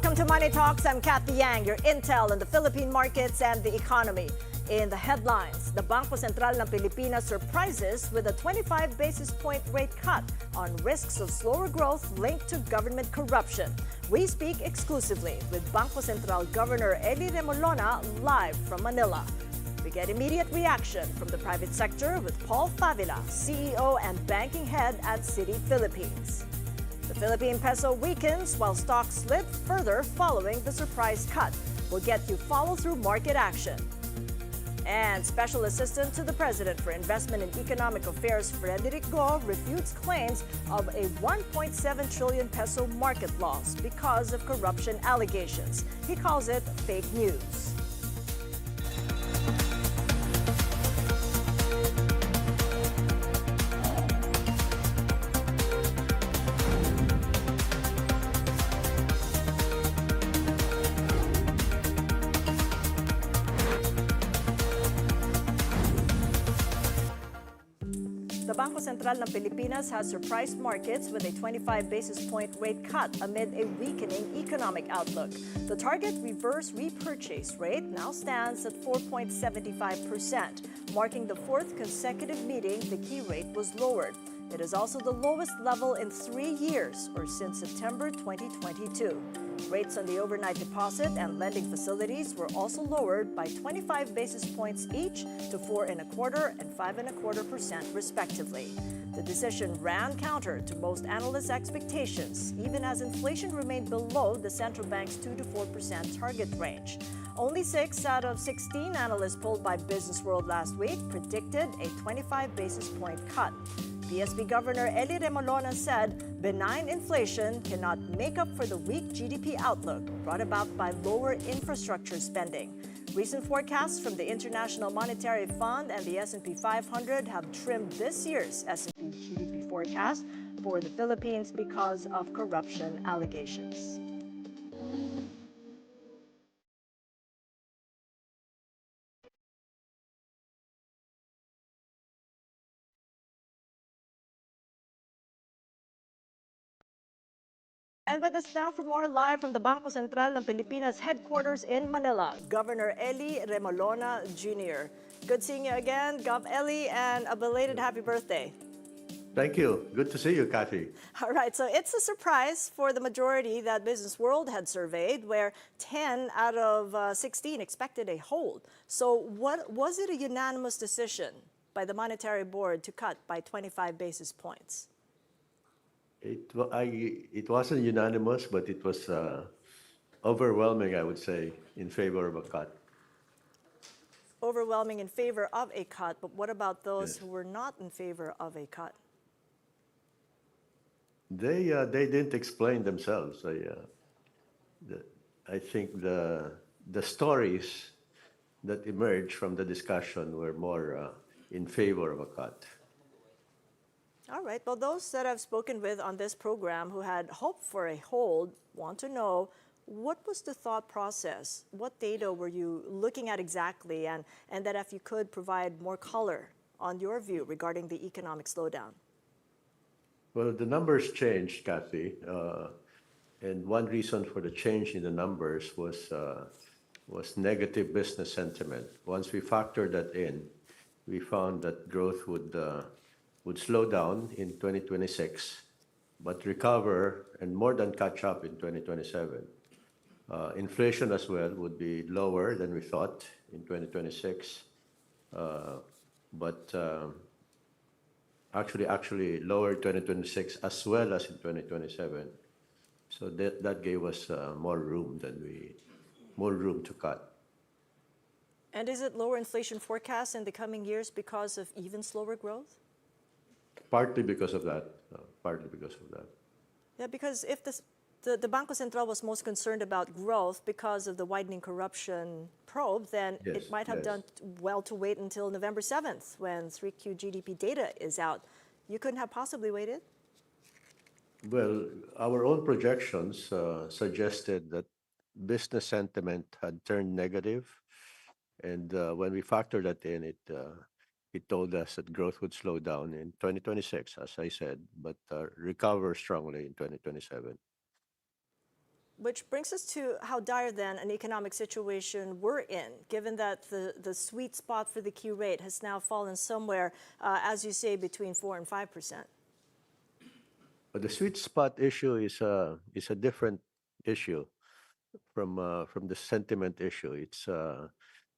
Welcome to Money Talks. I'm Cathy Yang, your intel on the Philippine markets and the economy. In the headlines, the Bangko Sentral ng Pilipinas surprises with a 25 basis point rate cut on risks of slower growth linked to government corruption. We speak exclusively with Bangko Sentral Governor Eli Remolona live from Manila. We get immediate reaction from the private sector with Paul Favila, CEO and banking head at Citi Philippines. The Philippine peso weakens while stocks slip further following the surprise cut. We'll get you follow-through market action. And Special Assistant to the President for Investment and Economic Affairs, Frederick Go, refutes claims of a 1.7 trillion peso market loss because of corruption allegations. He calls it fake news. The Bangko Sentral ng Pilipinas has surprised markets with a 25 basis point rate cut amid a weakening economic outlook. The target reverse repurchase rate now stands at 4.75%, marking the fourth consecutive meeting the key rate was lowered. It is also the lowest level in 3 years, or since September 2022. Rates on the overnight deposit and lending facilities were also lowered by 25 basis points each to 4.25% and 5.25% respectively. The decision ran counter to most analysts' expectations, even as inflation remained below the central bank's 2 to 4% target range. Only 6 out of 16 analysts polled by Business World last week predicted a 25 basis point cut. PSB Governor Eli Remolona said benign inflation cannot make up for the weak GDP outlook brought about by lower infrastructure spending. Recent forecasts from the International Monetary Fund and the S&P 500 have trimmed this year's S&P GDP forecast for the Philippines because of corruption allegations. And with us now for more live from the Bangko Sentral ng Pilipinas headquarters in Manila, Governor Eli Remolona Jr. Good seeing you again, Gov. Eli, and a belated happy birthday. Thank you. Good to see you, Cathy. All right, so it's a surprise for the majority that Business World had surveyed, where 10 out of 16 expected a hold. So was it a unanimous decision by the Monetary Board to cut by 25 basis points? It wasn't unanimous, but it was overwhelming, I would say, in favor of a cut. Overwhelming in favor of a cut, but what about those who were not in favor of a cut? They didn't explain themselves. I think the stories that emerged from the discussion were more in favor of a cut. All right. Well, those that I've spoken with on this program who had hoped for a hold want to know, what was the thought process? What data were you looking at exactly? And that if you could provide more color on your view regarding the economic slowdown. Well, the numbers changed, Cathy. And one reason for the change in the numbers was negative business sentiment. Once we factored that in, we found that growth would slow down in 2026, but recover and more than catch up in 2027. Inflation as well would be lower than we thought in 2026, but actually lower 2026 as well as in 2027. So that gave us more room to cut. And is it lower inflation forecast in the coming years because of even slower growth? Partly because of that. Yeah, because if the Bangko Sentral was most concerned about growth because of the widening corruption probe, then it might have done well to wait until November 7th when 3Q GDP data is out. You couldn't have possibly waited? Well, our own projections suggested that business sentiment had turned negative. And when we factored that in, it told us that growth would slow down in 2026, as I said, but recover strongly in 2027. Which brings us to how dire then an economic situation we're in, given that the sweet spot for the key rate has now fallen somewhere, as you say, between 4 and 5%. But the sweet spot issue is a different issue from the sentiment issue. It's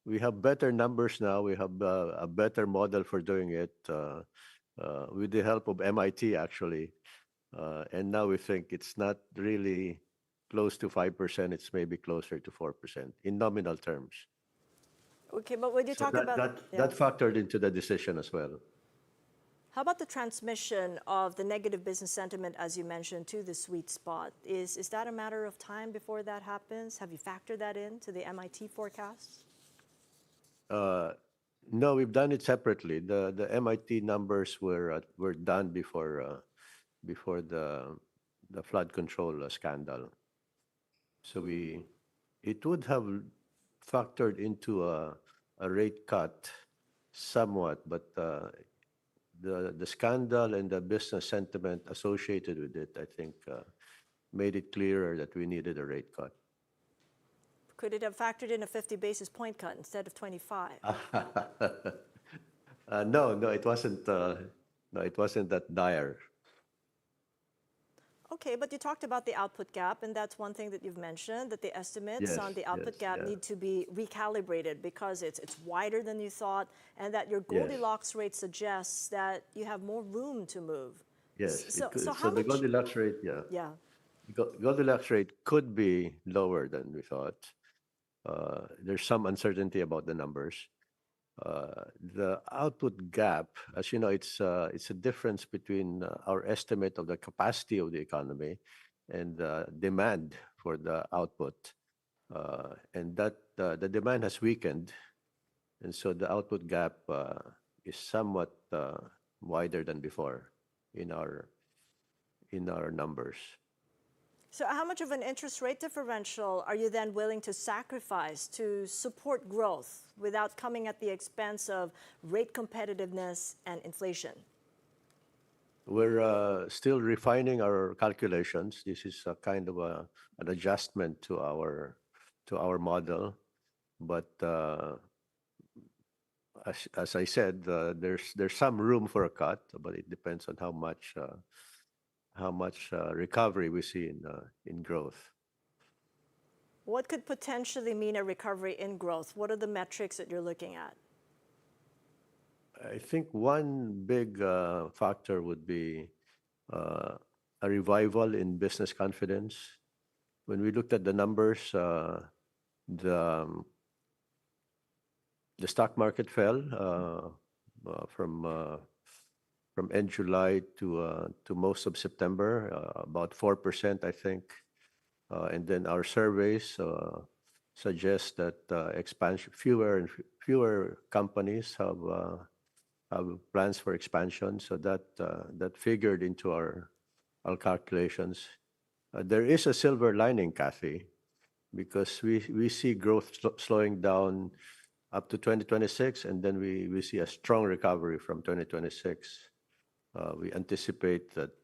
we have better numbers now. We have a better model for doing it with the help of MIT actually, and now we think it's not really close to 5%. It's maybe closer to 4% in nominal terms. Okay, but when you So talk that about, that yeah. that factored into the decision as well. How about the transmission of the negative business sentiment, as you mentioned, to the sweet spot? Is that a matter of time before that happens? Have you factored that into the MIT forecasts? No, we've done it separately. The MIT numbers were done before the flood control scandal. So it would have factored into a rate cut somewhat, but the scandal and the business sentiment associated with it, I think, made it clearer that we needed a rate cut. Could it have factored in a 50 basis point cut instead of 25? No, it wasn't. No, it wasn't that dire. Okay, but you talked about the output gap, and that's one thing that you've mentioned, that the estimates Yes, on the output yes, gap yeah. need to be recalibrated because it's wider than you thought, and that your Yes. Goldilocks rate suggests that you have more room to move. Yes, it could. So So how the much? Goldilocks rate, yeah, Yeah. Goldilocks rate could be lower than we thought. There's some uncertainty about the numbers. The output gap, as you know, it's a difference between our estimate of the capacity of the economy and demand for the output, and that the demand has weakened, and so the output gap is somewhat wider than before in our numbers. So how much of an interest rate differential are you then willing to sacrifice to support growth without coming at the expense of rate competitiveness and inflation? We're still refining our calculations. This is a kind of an adjustment to our model, but as I said, there's some room for a cut, but it depends on how much recovery we see in growth. What could potentially mean a recovery in growth? What are the metrics that you're looking at? I think one big factor would be a revival in business confidence. When we looked at the numbers, the stock market fell from end July to most of September, about 4%, I think. And then our surveys suggest that fewer and fewer companies have plans for expansion. So that figured into our calculations. There is a silver lining, Cathy, because we see growth slowing down up to 2026, and then we see a strong recovery from 2026. We anticipate that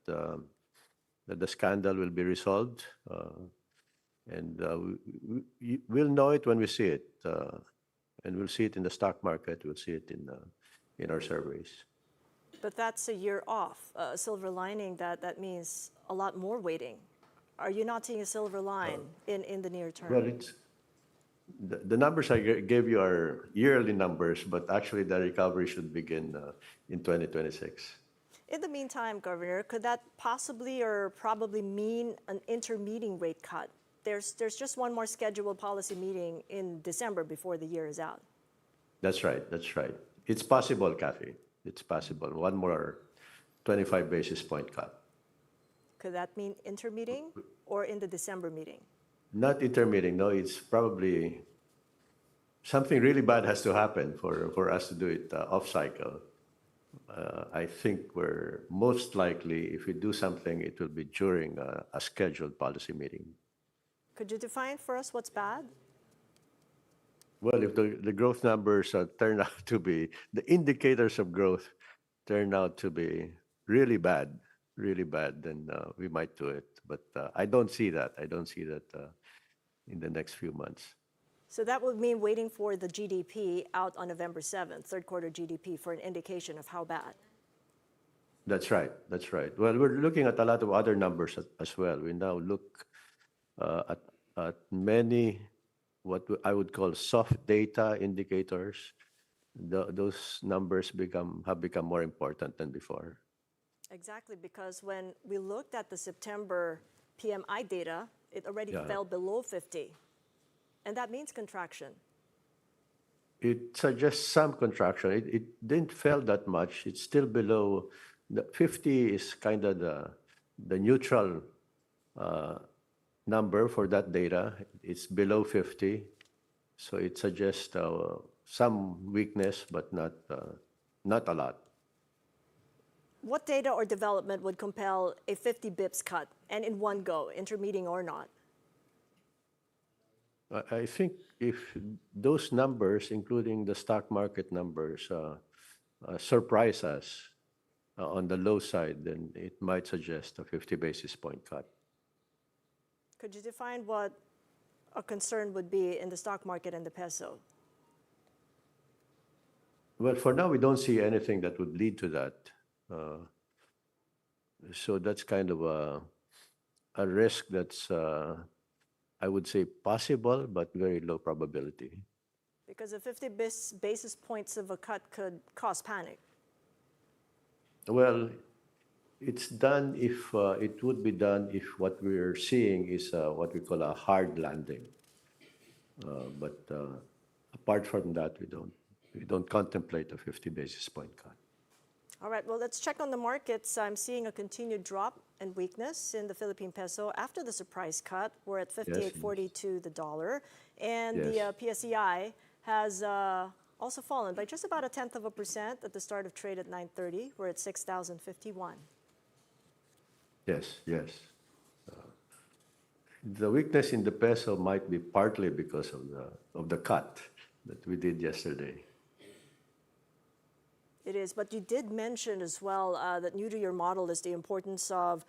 the scandal will be resolved, and we'll know it when we see it, and we'll see it in the stock market. We'll see it in our surveys. But that's a year off. A silver lining, that means a lot more waiting. Are you not seeing a silver line in the near term? Well, the numbers I gave you are yearly numbers, but actually the recovery should begin in 2026. In the meantime, Governor, could that possibly or probably mean an intermeeting rate cut? There's just one more scheduled policy meeting in December before the year is out. That's right. That's right. It's possible, Cathy. It's possible. One more 25 basis point cut. Could that mean intermeeting or in the December meeting? Not intermeeting. No, it's probably something really bad has to happen for us to do it off cycle. I think we're most likely, if we do something, it will be during a scheduled policy meeting. Could you define for us what's bad? Well, if the growth numbers turn out to be, the indicators of growth turn out to be really bad, really bad, then we might do it. But I don't see that. I don't see that in the next few months. So that would mean waiting for the GDP out on November 7th, third quarter GDP, for an indication of how bad. That's right. That's right. Well, we're looking at a lot of other numbers as well. We now look uh, at, at many I would call soft data indicators. Those numbers have become more important than before. Exactly, because when we looked at the September PMI data, it already Yeah. fell below 50. And that means contraction. It suggests some contraction. It didn't fall that much. It's still below. The 50 is kind of the neutral number for that data. It's below 50, so it suggests some weakness, but not a lot. What data or development would compel a 50 bips cut, and in one go, intermeeting or not? I think if those numbers, including the stock market numbers, surprise us on the low side, then it might suggest a 50 basis point cut. Could you define what a concern would be in the stock market and the peso? Well, for now, we don't see anything that would lead to that. So that's kind of a risk that's, I would say, possible, but very low probability. Because the 50 basis points of a cut could cause panic. Well, it's done if it would be done if what we're seeing is what we call a hard landing. But apart from that, we don't contemplate a 50 basis point cut. All right, well, let's check on the markets. I'm seeing a continued drop and weakness in the Philippine peso after the surprise cut. We're at 58.42 the dollar. And the PSEI has also fallen by just about 0.1% at the start of trade at 9:30. We're at 6,051. Yes, yes. The weakness in the peso might be partly because of the cut that we did yesterday. It is, but you did mention as well that new to your model is the importance of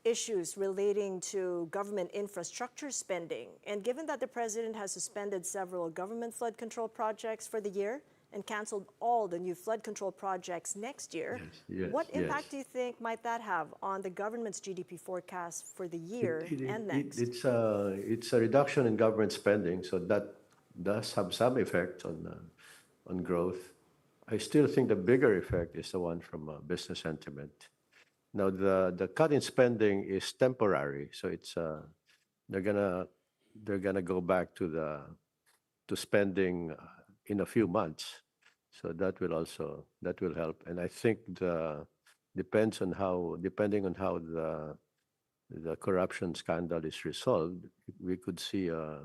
issues relating to government infrastructure spending. And given that the president has suspended several government flood control projects for the year and canceled all the new flood control projects next year, what impact do you think might that have on the government's GDP forecast for the year and next? It's a reduction in government spending, so that does have some effect on growth. I still think the bigger effect is the one from business sentiment. Now, the cut in spending is temporary, so it's they're gonna go back to spending in a few months. So that will help, and I think depending on how the corruption scandal is resolved, we could see a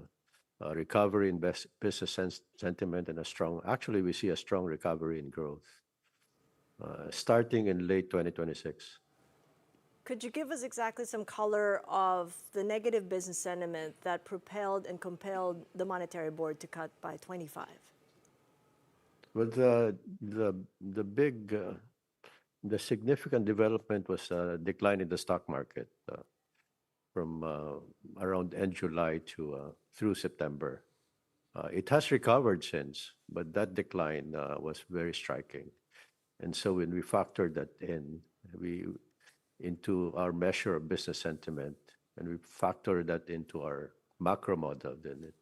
recovery in business sentiment and actually we see a strong recovery in growth starting in late 2026. Could you give us exactly some color of the negative business sentiment that propelled and compelled the Monetary Board to cut by 25? Well, the significant development was a decline in the stock market from around end July to through September. It has recovered since, but that decline was very striking. And so when we factor that into our measure of business sentiment, and we factor that into our macro model, then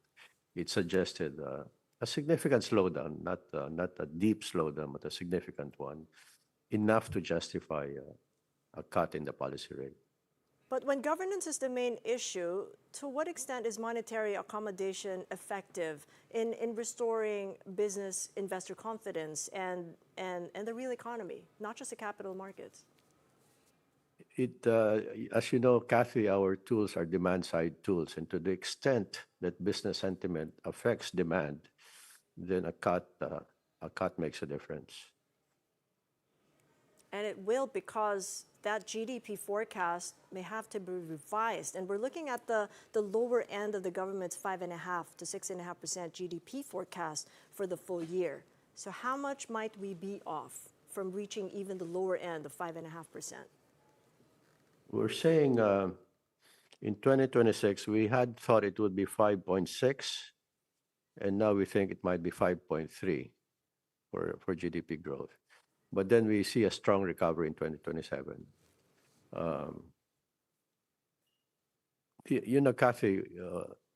it suggested a significant slowdown, not a deep slowdown, but a significant one, enough to justify a cut in the policy rate. But when governance is the main issue, to what extent is monetary accommodation effective in restoring business investor confidence and the real economy, not just the capital markets? As you know, Cathy, our tools are demand-side tools, and to the extent that business sentiment affects demand, then a cut makes a difference. And it will, because that GDP forecast may have to be revised. And we're looking at the lower end of the government's 5.5% to 6.5% GDP forecast for the full year. So how much might we be off from reaching even the lower end of 5.5%? We're saying in 2026, we had thought it would be 5.6, and now we think it might be 5.3 for GDP growth. But then we see a strong recovery in 2027. Um, Kathy,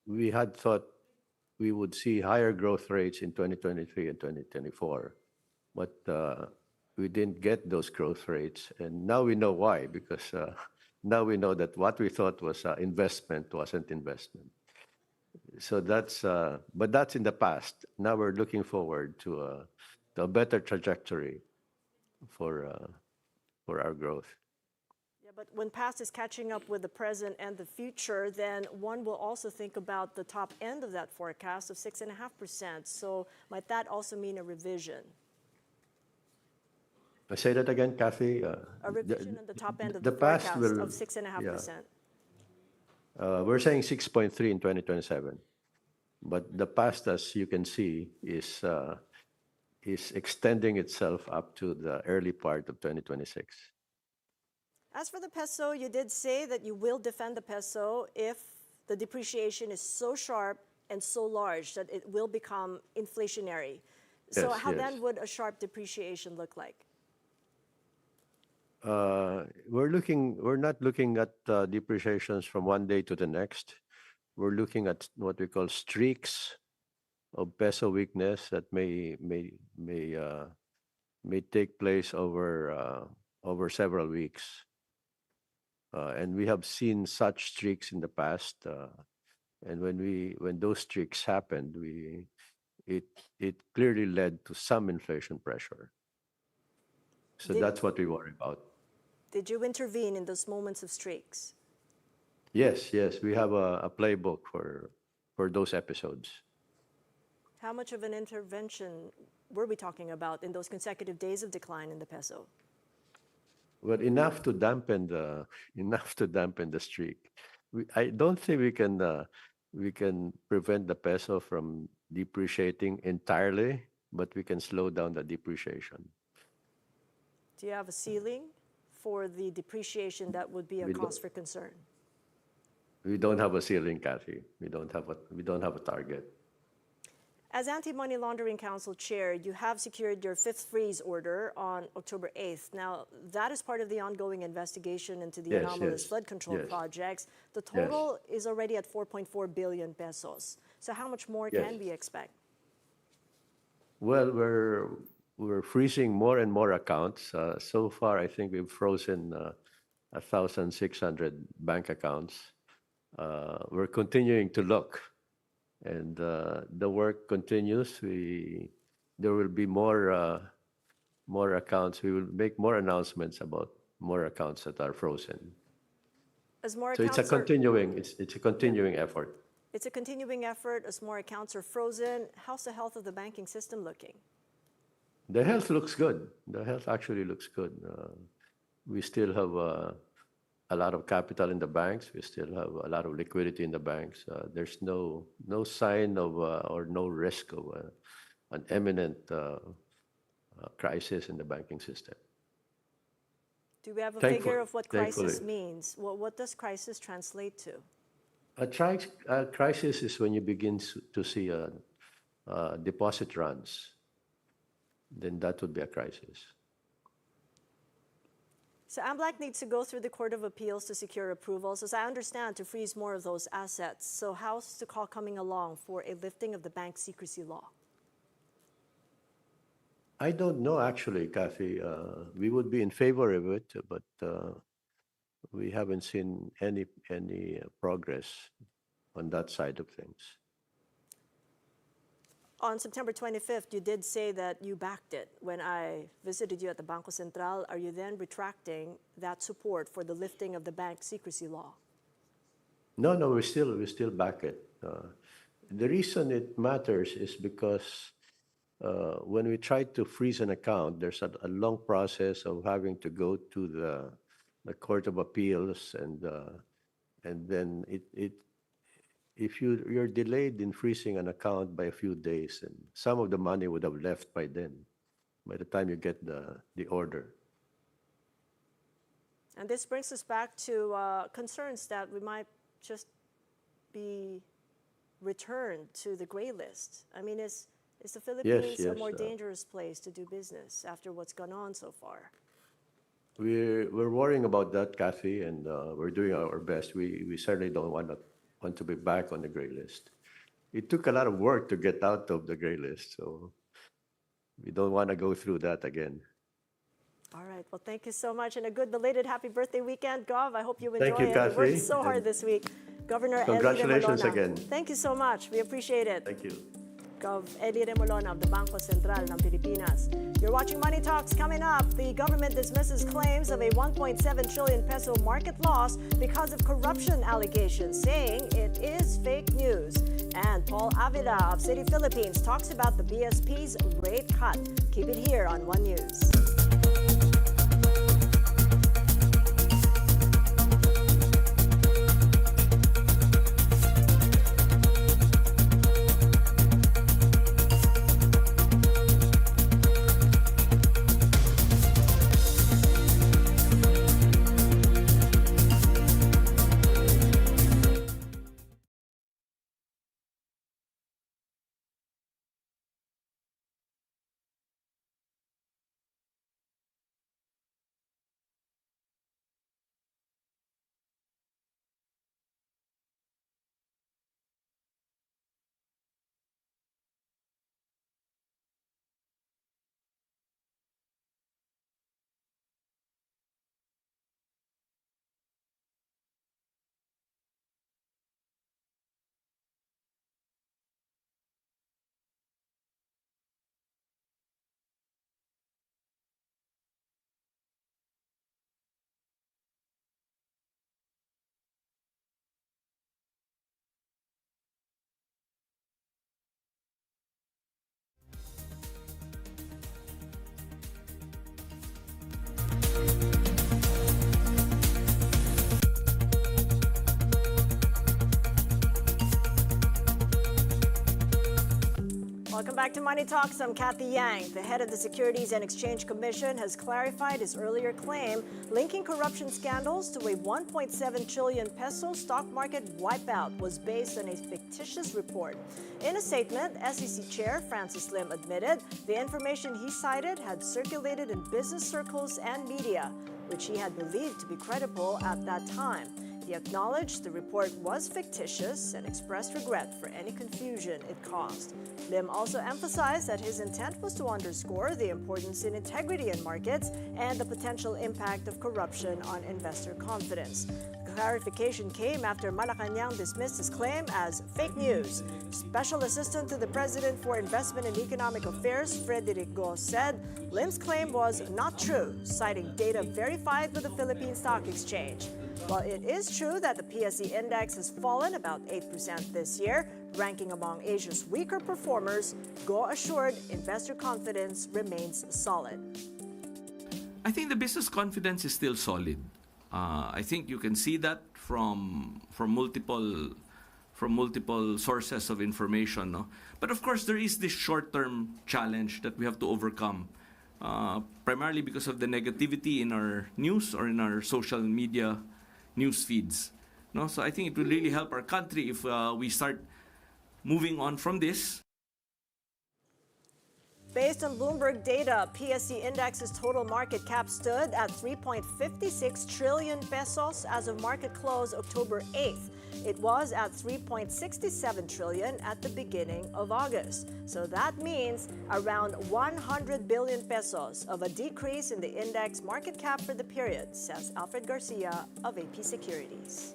we had thought we would see higher growth rates in 2023 and 2024, but we didn't get those growth rates, and now we know why. Because now we know that what we thought was investment wasn't investment. So but that's in the past. Now we're looking forward to a better trajectory for uh, for our growth. Yeah, but when past is catching up with the present and the future, then one will also think about the top end of that forecast of 6.5%. So might that also mean a revision? I say that again, Kathy. A revision on the top end of the The past forecast will, of six and a half yeah. percent. We're saying 6.3 in 2027, but the past, as you can see, is extending itself up to the early part of 2026. As for the peso, you did say that you will defend the peso if the depreciation is so sharp and so large that it will become inflationary. So Yes, how yes. then would a sharp depreciation look like? We're not looking at depreciations from one day to the next. We're looking at what we call streaks of peso weakness that may take place over several weeks. And we have seen such streaks in the past. And when those streaks happened, it it clearly led to some inflation pressure. So Did, that's what we worry about. did you intervene in those moments of streaks? Yes, yes, we have a playbook for those episodes. How much of an intervention were we talking about in those consecutive days of decline in the peso? Well, enough to dampen the streak. I don't think we can prevent the peso from depreciating entirely, but we can slow down the depreciation. Do you have a ceiling for the depreciation that would be a We don't, cause for concern? we don't have a ceiling, Kathy. We don't have a target. As Anti-Money Laundering Council Chair, you have secured your fifth freeze order on October 8th. Now, that is part of the ongoing investigation into the Yes, anomalous yes, flood control yes, projects. The yes, total is already at 4.4 billion pesos. So how much more yes. can we expect? Well, we're freezing more and more accounts. So far, I think we've frozen 1,600 bank accounts. We're continuing to look, and the work continues. There will be more accounts. We will make more announcements about more accounts that are frozen. As more So it's a accounts are, continuing it's a yeah, continuing effort. it's a continuing effort. As more accounts are frozen, how's the health of the banking system looking? The health looks good. The health actually looks good. We still have a lot of capital in the banks. We still have a lot of liquidity in the banks. There's no sign of or no risk of an imminent crisis in the banking system. Do we have a Thankful, figure of what thankfully, crisis means? What does crisis translate to? a crisis is when you begin to see deposit runs. Then that would be a crisis. So AMLAC needs to go through the Court of Appeals to secure approvals, as I understand, to freeze more of those assets. So how's the call coming along for a lifting of the bank secrecy law? I don't know actually, Kathy. We would be in favor of it, but we haven't seen any progress on that side of things. On September 25th, you did say that you backed it when I visited you at the Bangko Sentral. Are you then retracting that support for the lifting of the bank secrecy law? No, no, we still back it. The reason it matters is because when we try to freeze an account, there's a long process of having to go to the Court of Appeals, and then if you're delayed in freezing an account by a few days, and some of the money would have left by then, by the time you get the order. And this brings us back to concerns that we might just be returned to the gray list. I mean, is the Philippines a more dangerous place to do business after what's gone on so far? We're worrying about that, Cathy, and we're doing our best. We certainly don't want to be back on the gray list. It took a lot of work to get out of the gray list, so we don't want to go through that again. All right. Well, thank you so much, and a good belated happy birthday weekend, Gov. I hope you enjoy Thank you, it. Cathy. You worked so hard this week. Governor Congratulations Eli again. Thank you so much. We appreciate it. Thank you. Gov. Eli Remolona of the Bangko Sentral ng Pilipinas. You're watching Money Talks. Coming up, the government dismisses claims of a 1.7 trillion peso market loss because of corruption allegations, saying it is fake news. And Paul Avila of City Philippines talks about the BSP's rate cut. Keep it here on One News. Welcome back to Money Talks. I'm Cathy Yang. The head of the Securities and Exchange Commission has clarified his earlier claim linking corruption scandals to a 1.7 trillion peso stock market wipeout was based on a fictitious report. In a statement, SEC Chair Francis Lim admitted the information he cited had circulated in business circles and media, which he had believed to be credible at that time. He acknowledged the report was fictitious and expressed regret for any confusion it caused. Lim also emphasized that his intent was to underscore the importance in integrity in markets and the potential impact of corruption on investor confidence. The clarification came after Malacanang dismissed his claim as fake news. Special Assistant to the President for Investment and Economic Affairs, Frederick Go, said Lim's claim was not true, citing data verified with the Philippine Stock Exchange. While it is true that the PSE index has fallen about 8% this year, ranking among Asia's weaker performers, Go assured investor confidence remains solid. I think the business confidence is still solid. I think you can see that from multiple sources of information. No? But of course, there is this short-term challenge that we have to overcome, primarily because of the negativity in our news or in our social media news feeds. No? So I think it will really help our country if we start moving on from this. Based on Bloomberg data, PSE Index's total market cap stood at 3.56 trillion pesos as of market close October 8th. It was at 3.67 trillion at the beginning of August. So that means around 100 billion pesos of a decrease in the index market cap for the period, says Alfred Garcia of AP Securities.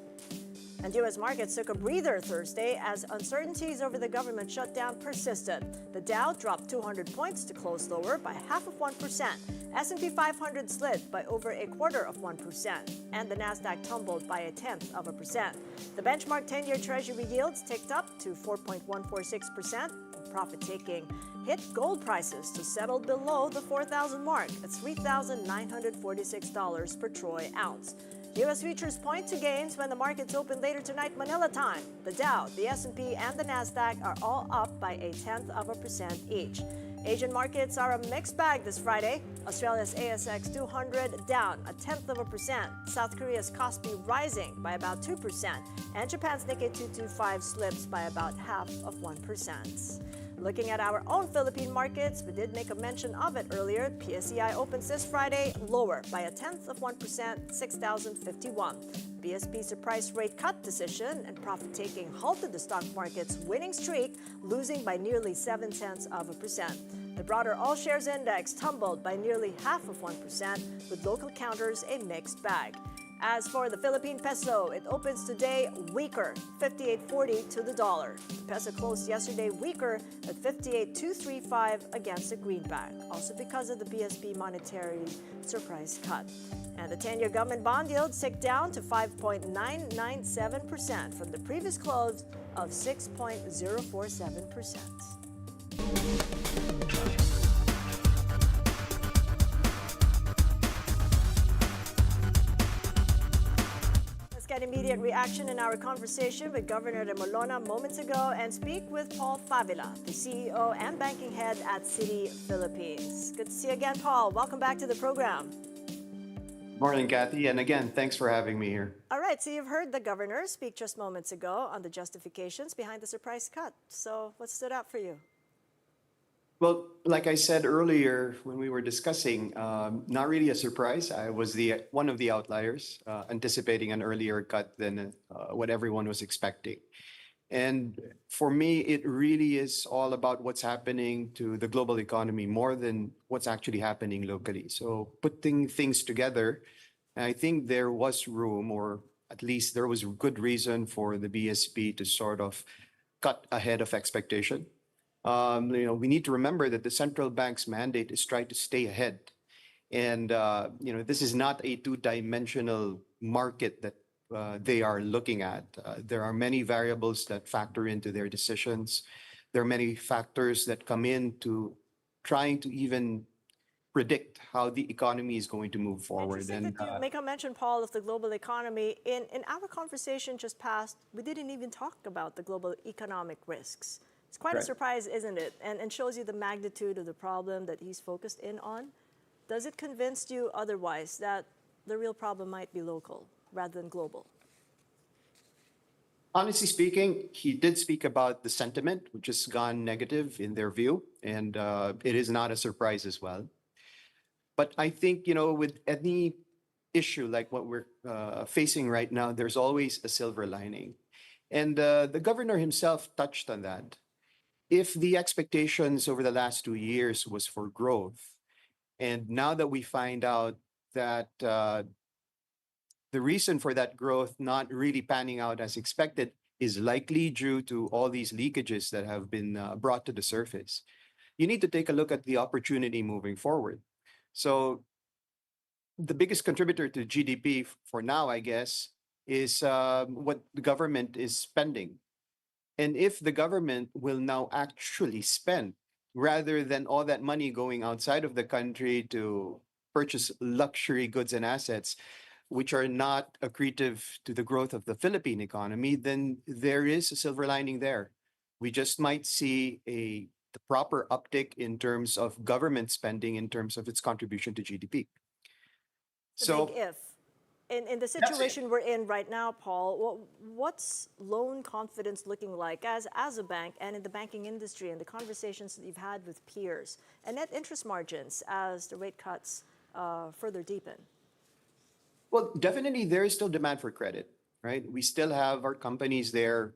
And U.S. markets took a breather Thursday as uncertainties over the government shutdown persisted. The Dow dropped 200 points to close lower by 0.5%. S&P 500 slid by over 1/4%, and the Nasdaq tumbled by 0.1%. The benchmark 10-year Treasury yields ticked up to 4.146%. Profit-taking hit gold prices to settle below the 4,000 mark at $3,946 per troy ounce. U.S. futures point to gains when the markets open later tonight Manila time. The Dow, the S&P, and the Nasdaq are all up by 0.1% each. Asian markets are a mixed bag this Friday. Australia's ASX 200 down 0.1%. South Korea's Kospi rising by about 2%. And Japan's Nikkei 225 slips by about 0.5%. Looking at our own Philippine markets, we did make a mention of it earlier. PSEI opens this Friday lower by 0.1%, 6,051. BSP surprise rate cut decision and profit-taking halted the stock market's winning streak, losing by nearly 0.7%. The broader all-shares index tumbled by nearly 0.5%, with local counters a mixed bag. As for the Philippine peso, it opens today weaker, 58.40 to the dollar. The peso closed yesterday weaker at 58.235 against the greenback, also because of the BSP monetary surprise cut. And the 10-year government bond yield ticked down to 5.997% from the previous close of 6.047%. Get immediate reaction in our conversation with Governor Remolona moments ago and speak with Paul Favila, the CEO and banking head at Citi Philippines. Good to see you again, Paul. Welcome back to the program. Morning, Cathy, and again, thanks for having me here. All right, so you've heard the governor speak just moments ago on the justifications behind the surprise cut. So what stood out for you? Well, like I said earlier when we were discussing, not really a surprise. I was one of the outliers, anticipating an earlier cut than what everyone was expecting. And for me, it really is all about what's happening to the global economy more than what's actually happening locally. So putting things together, I think there was room, or at least there was good reason for the BSP to sort of cut ahead of expectation. We need to remember that the central bank's mandate is try to stay ahead. And, this is not a two-dimensional market that they are looking at. There are many variables that factor into their decisions. There are many factors that come into trying to even predict how the economy is going to move forward. Interesting that you make a mention, Paul, of the global economy. In our conversation just past, we didn't even talk about the global economic risks. It's quite a surprise, isn't it? And shows you the magnitude of the problem that he's focused in on. Does it convince you otherwise that the real problem might be local rather than global? Honestly speaking, he did speak about the sentiment, which has gone negative in their view, and it is not a surprise as well. But I think, with any issue like what we're facing right now, there's always a silver lining. And the governor himself touched on that. If the expectations over the last 2 years was for growth, and now that we find out that the reason for that growth not really panning out as expected is likely due to all these leakages that have been brought to the surface, you need to take a look at the opportunity moving forward. So the biggest contributor to GDP for now, I guess, is what the government is spending. And if the government will now actually spend, rather than all that money going outside of the country to purchase luxury goods and assets, which are not accretive to the growth of the Philippine economy, then there is a silver lining there. We just might see the proper uptick in terms of government spending, in terms of its contribution to GDP. It's a big if. In the situation we're in right now, Paul, what's loan confidence looking like as a bank and in the banking industry, and the conversations that you've had with peers, and net interest margins as the rate cuts further deepen? Well, definitely there is still demand for credit, right? We still have our companies there,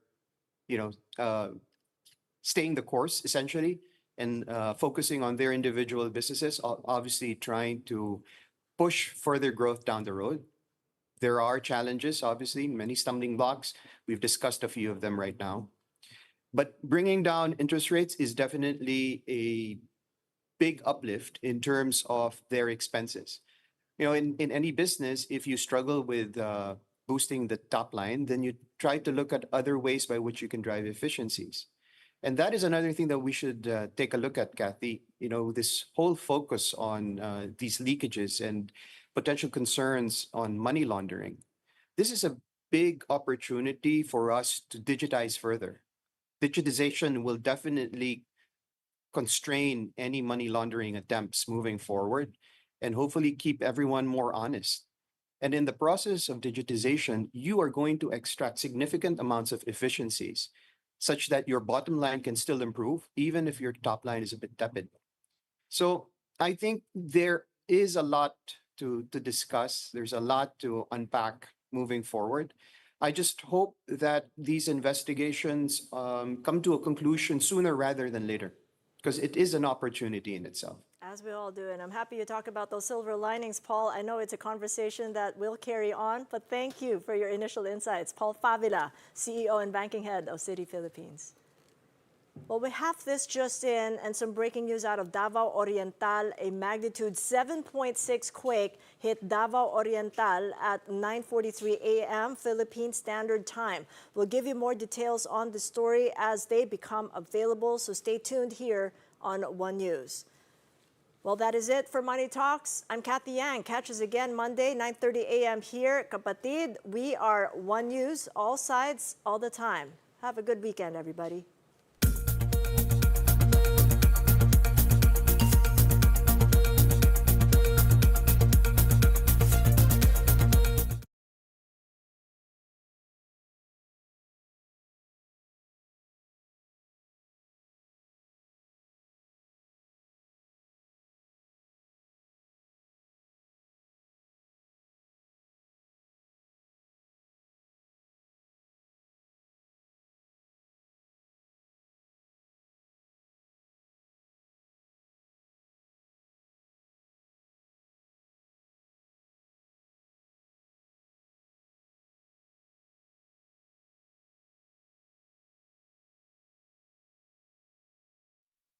staying the course essentially, and focusing on their individual businesses, obviously trying to push further growth down the road. There are challenges, obviously, many stumbling blocks. We've discussed a few of them right now. But bringing down interest rates is definitely a big uplift in terms of their expenses. In any business, if you struggle with boosting the top line, then you try to look at other ways by which you can drive efficiencies. And that is another thing that we should take a look at, Cathy. This whole focus on these leakages and potential concerns on money laundering. This is a big opportunity for us to digitize further. Digitization will definitely constrain any money laundering attempts moving forward and hopefully keep everyone more honest. And in the process of digitization, you are going to extract significant amounts of efficiencies such that your bottom line can still improve, even if your top line is a bit tepid. So I think there is a lot to discuss. There's a lot to unpack moving forward. I just hope that these investigations come to a conclusion sooner rather than later, because it is an opportunity in itself. As we all do, and I'm happy you talk about those silver linings, Paul. I know it's a conversation that will carry on, but thank you for your initial insights. Paul Favila, CEO and Banking Head of Citi Philippines. Well, we have this just in and some breaking news out of Davao Oriental. A magnitude 7.6 quake hit Davao Oriental at 9:43 a.m. Philippine Standard Time. We'll give you more details on the story as they become available, so stay tuned here on One News. Well, that is it for Money Talks. I'm Cathy Yang. Catch us again Monday, 9:30 a.m. here. Kapatid, we are One News, all sides, all the time. Have a good weekend, everybody.